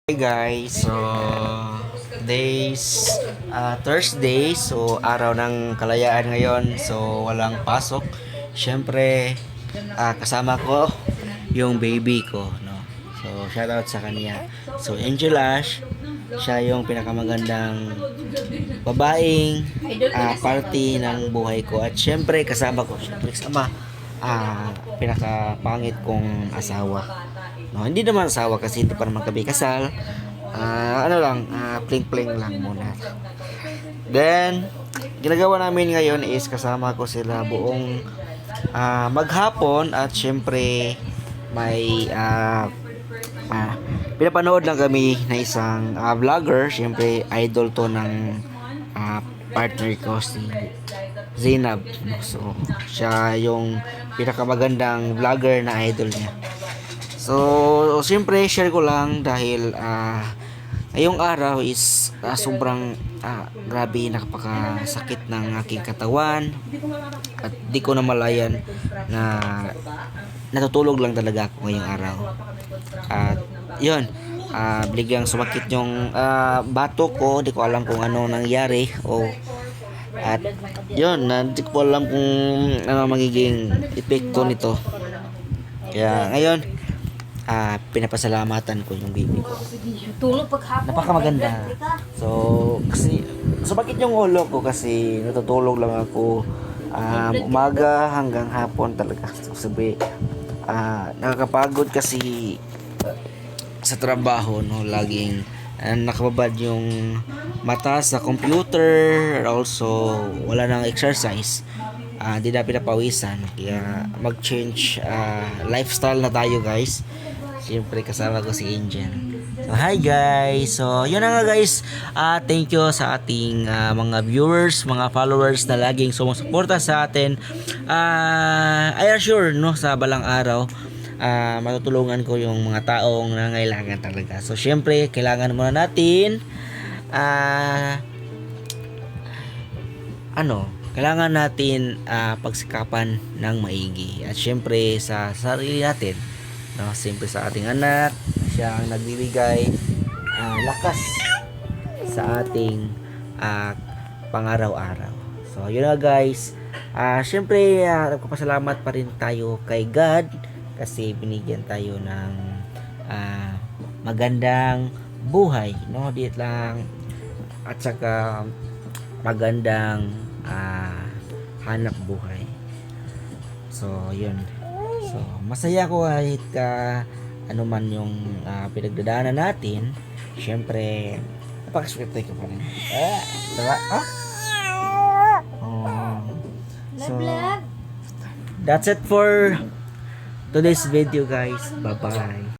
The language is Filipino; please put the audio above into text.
Hey guys, so days Thursday, so araw ng kalayaan ngayon, so walang pasok. Siyempre, kasama ko yung baby ko, no. So shoutout sa kanya. So Angel Ash, siya yung pinakamagandang babaeng party ng buhay ko. At siyempre kasama ko, siyempre kasama pinakapangit kong asawa. No, hindi naman asawa kasi hindi pa naman kami kasal. Pling-pling lang muna. Then, ginagawa namin ngayon is kasama ko sila buong maghapon at syempre may pinapanood lang kami na isang vlogger. Syempre, idol to ng partner ko si Zainab. So, siya yung pinakamagandang vlogger na idol niya. So, siyempre, share ko lang dahil ngayong araw is sobrang grabe, nakapakasakit ng aking katawan at di ko na malayan na natutulog lang talaga ako ngayong araw. At yun, biglang sumakit yung batok ko, di ko alam kung ano nangyari at yun, di ko alam kung ano magiging epekto nito. Kaya ngayon, pinapasalamatan ko yung baby ko. Napakamaganda. So, kasi sumakit yung ulo ko kasi natutulog lang ako umaga hanggang hapon talaga. So, sabi, nakakapagod kasi sa trabaho, no, laging nakababad yung mata sa computer, also wala nang exercise. Di na pinapawisan, kaya mag-change lifestyle na tayo, guys. Siyempre kasama ko si Angel. So hi guys. So yun na nga guys. Thank you sa ating mga viewers, mga followers na laging sumusuporta sa atin. I assure no, sa balang araw matutulungan ko yung mga taong nangailangan talaga. So siyempre kailangan muna natin kailangan natin pagsikapan ng maigi. At syempre sa sarili natin, no, siyempre sa ating anak, siya ang nagbibigay lakas sa ating pangaraw-araw. So yun na guys. Syempre nagpapasalamat pa rin tayo kay God kasi binigyan tayo ng magandang buhay, no, diet lang, at saka magandang hanap buhay. So yun. So masaya ko kahit ano man yung pinagdadaanan natin. Syempre napakaswerte ko pa rin. Diba? So that's it for today's video guys. Bye bye.